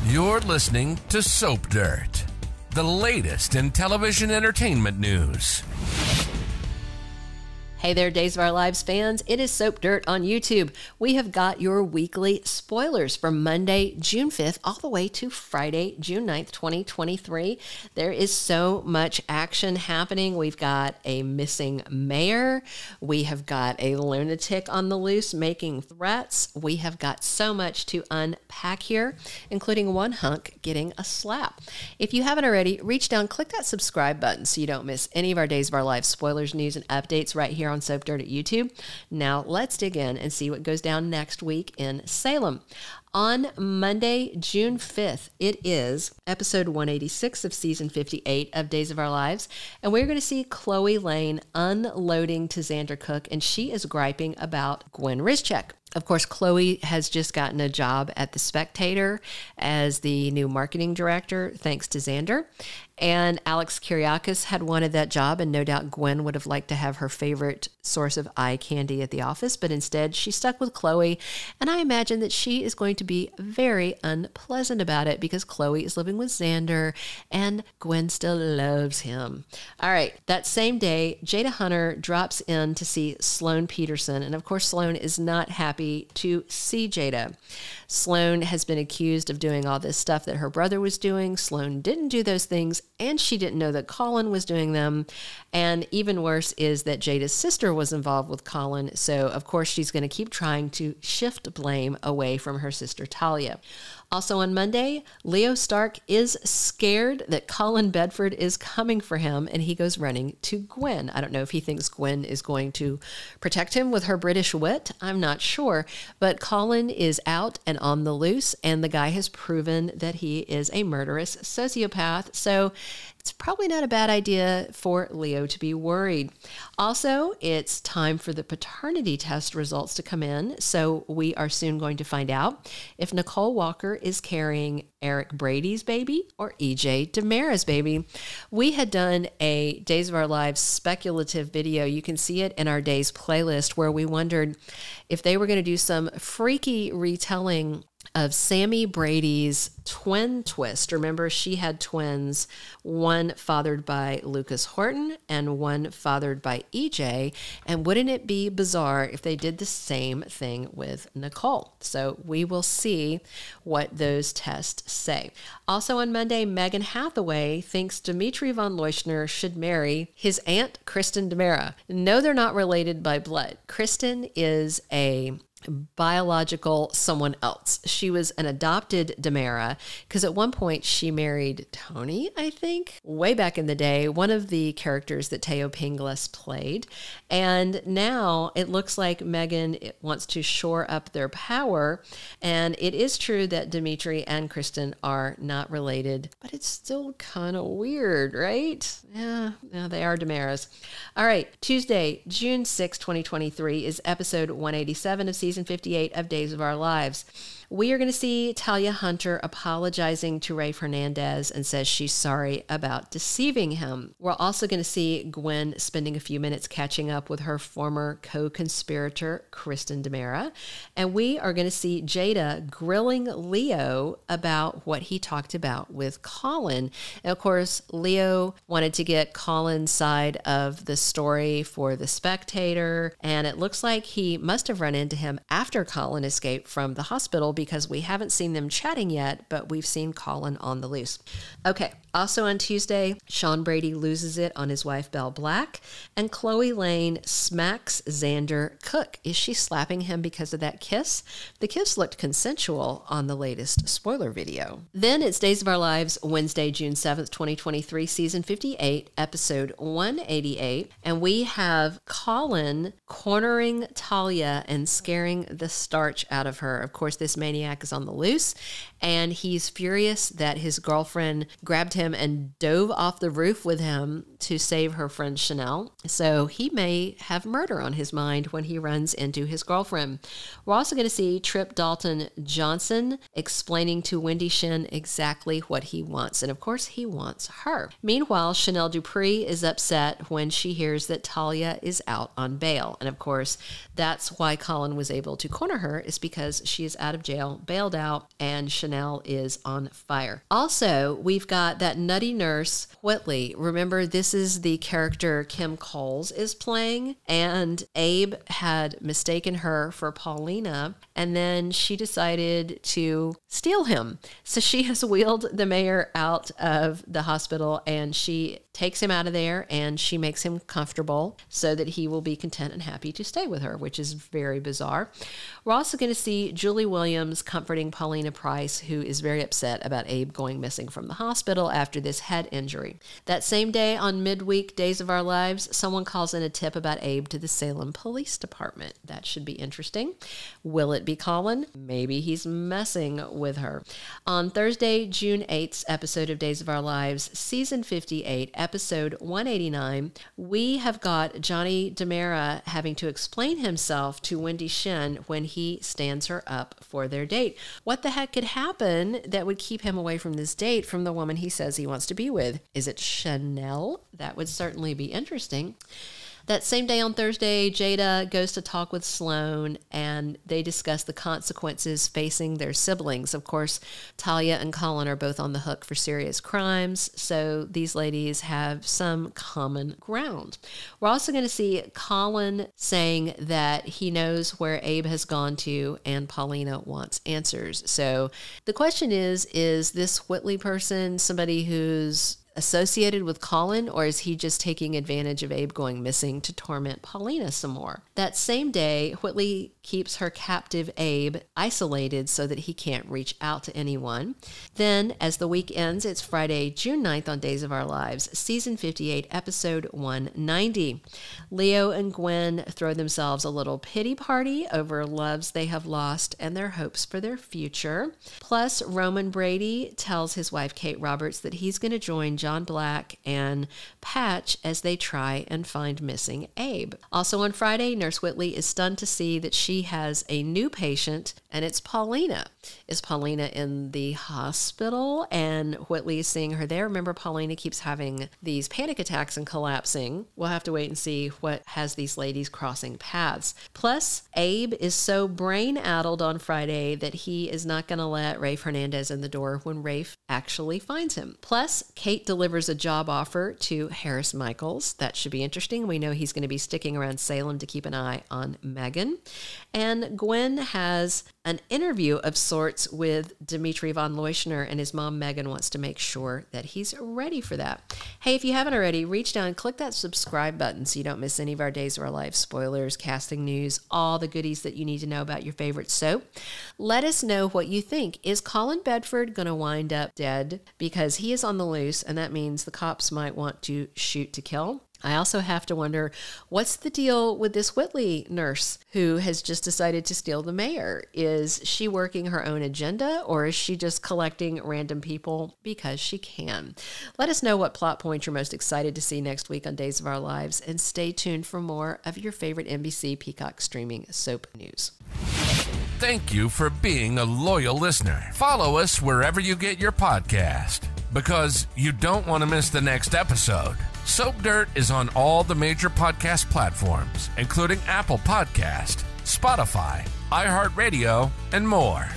You're listening to Soap Dirt, the latest in television entertainment news. Hey there, Days of Our Lives fans. It is Soap Dirt on YouTube. We have got your weekly spoilers from Monday, June 5th, all the way to Friday, June 9th, 2023. There is so much action happening. We've got a missing mayor. We have got a lunatic on the loose making threats. We have got so much to unpack here, including one hunk getting a slap. If you haven't already, reach down, click that subscribe button so you don't miss any of our Days of Our Lives spoilers, news, and updates right here on Soap Dirt at YouTube. Now let's dig in and see what goes down next week in Salem. On Monday, June 5th, it is episode 186 of season 58 of Days of Our Lives, and we're going to see Chloe Lane unloading to Xander Cook, and she is griping about Gwen Rizczech. Of course, Chloe has just gotten a job at The Spectator as the new marketing director, thanks to Xander. And Alex Kyriakis had wanted that job, and no doubt Gwen would have liked to have her favorite source of eye candy at the office, but instead she stuck with Chloe, and I imagine that she is going to be very unpleasant about it because Chloe is living with Xander, and Gwen still loves him. All right, that same day, Jada Hunter drops in to see Sloan Petersen, and of course Sloan is not happy to see Jada. Sloan has been accused of doing all this stuff that her brother was doing. Sloan didn't do those things, and she didn't know that Colin was doing them. And even worse is that Jada's sister was involved with Colin, so of course she's going to keep trying to shift blame away from her sister Talia. Also on Monday, Leo Stark is scared that Colin Bedford is coming for him, and he goes running to Gwen. I don't know if he thinks Gwen is going to protect him with her British wit. I'm not sure. But Colin is out and on the loose, and the guy has proven that he is a murderous sociopath. So it's probably not a bad idea for Leo to be worried. Also, it's time for the paternity test results to come in, so we are soon going to find out if Nicole Walker is carrying Eric Brady's baby or EJ DiMera's baby. We had done a Days of Our Lives speculative video. You can see it in our Days playlist where we wondered if they were going to do some freaky retelling of Sammy Brady's twin twist. Remember, she had twins, one fathered by Lucas Horton and one fathered by EJ. And wouldn't it be bizarre if they did the same thing with Nicole? So we will see what those tests say. Also on Monday, Megan Hathaway thinks Dimitri von Leuschner should marry his aunt, Kristen DiMera. No, they're not related by blood. Kristen is a biological someone else. She was an adopted DiMera because at one point she married Tony, I think, way back in the day, one of the characters that Teo Pingles played. And now it looks like Megan wants to shore up their power. And it is true that Dimitri and Kristen are not related, but it's still kind of weird, right? Yeah, they are DiMeras. All right, Tuesday, June 6, 2023 is episode 187 of season 58 of Days of Our Lives. We are going to see Talia Hunter apologizing to Rafe Hernandez and says she's sorry about deceiving him. We're also going to see Gwen spending a few minutes catching up with her former co-conspirator, Kristen DiMera. And we are going to see Jada grilling Leo about what he talked about with Colin. And of course, Leo wanted to get Colin's side of the story for The Spectator. And it looks like he must have run into him after Colin escaped from the hospital because we haven't seen them chatting yet, but we've seen Colin on the loose. Okay, also on Tuesday, Shawn Brady loses it on his wife, Belle Black, and Chloe Lane smacks Xander Cook. Is she slapping him because of that kiss? The kiss looked consensual on the latest spoiler video. Then it's Days of Our Lives, Wednesday, June 7th, 2023, season 58, episode 188, and we have Colin cornering Talia and scaring the starch out of her. Of course, this maniac is on the loose, and he's furious that his girlfriend grabbed him and dove off the roof with him to save her friend Chanel. So he may have murder on his mind when he runs into his girlfriend. We're also going to see Tripp Dalton Johnson explaining to Wendy Shin exactly what he wants. And of course, he wants her. Meanwhile, Chanel Dupree is upset when she hears that Talia is out on bail. And of course, that's why Colin was able to corner her, is because she is out of jail jail, bailed out, and Chanel is on fire. Also, we've got that nutty nurse, Whitley. Remember, this is the character Kim Coles is playing, and Abe had mistaken her for Paulina, and then she decided to steal him. So she has wheeled the mayor out of the hospital, and she takes him out of there, and she makes him comfortable so that he will be content and happy to stay with her, which is very bizarre. We're also going to see Julie Williams comforting Paulina Price, who is very upset about Abe going missing from the hospital after this head injury. That same day on midweek Days of Our Lives, someone calls in a tip about Abe to the Salem Police Department. That should be interesting. Will it be Colin? Maybe he's messing with her. On Thursday, June 8th's episode of Days of Our Lives, season 58, episode 189, we have got Johnny DiMera having to explain himself to Wendy Shin when he stands her up for their date. What the heck could happen that would keep him away from this date from the woman he says he wants to be with? Is it Chanel? That would certainly be interesting. That same day on Thursday, Jada goes to talk with Sloan, and they discuss the consequences facing their siblings. Of course, Talia and Colin are both on the hook for serious crimes, so these ladies have some common ground. We're also going to see Colin saying that he knows where Abe has gone to, and Paulina wants answers. So the question is this Whitley person somebody who's associated with Colin, or is he just taking advantage of Abe going missing to torment Paulina some more? That same day, Whitley keeps her captive Abe isolated so that he can't reach out to anyone. Then, as the week ends, it's Friday, June 9th on Days of Our Lives, season 58, episode 190. Leo and Gwen throw themselves a little pity party over loves they have lost and their hopes for their future. Plus, Roman Brady tells his wife, Kate Roberts, that he's going to join John Black and Patch as they try and find missing Abe. Also on Friday, Nurse Whitley is stunned to see that she has a new patient, and it's Paulina. Is Paulina in the hospital? And Whitley is seeing her there. Remember, Paulina keeps having these panic attacks and collapsing. We'll have to wait and see what has these ladies crossing paths. Plus, Abe is so brain-addled on Friday that he is not going to let Rafe Hernandez in the door when Rafe actually finds him. Plus, Kate delivers a job offer to Harris Michaels. That should be interesting. We know he's going to be sticking around Salem to keep an eye on Megan. And Gwen has an interview of sorts with Dimitri von Leuschner, and his mom Megan wants to make sure that he's ready for that. Hey, if you haven't already, reach down and click that subscribe button so you don't miss any of our Days of Our Life spoilers, casting news, all the goodies that you need to know about your favorite soap. Let us know what you think. Is Colin Bedford going to wind up dead? Because he is on the loose, and that means the cops might want to shoot to kill. I also have to wonder, what's the deal with this Whitley nurse who has just decided to steal the mayor? Is she working her own agenda, or is she just collecting random people because she can? Let us know what plot point you're most excited to see next week on Days of Our Lives, and stay tuned for more of your favorite NBC Peacock streaming soap news. Thank you for being a loyal listener. Follow us wherever you get your podcast, because you don't want to miss the next episode. Soap Dirt is on all the major podcast platforms, including Apple Podcast, Spotify, iHeartRadio, and more.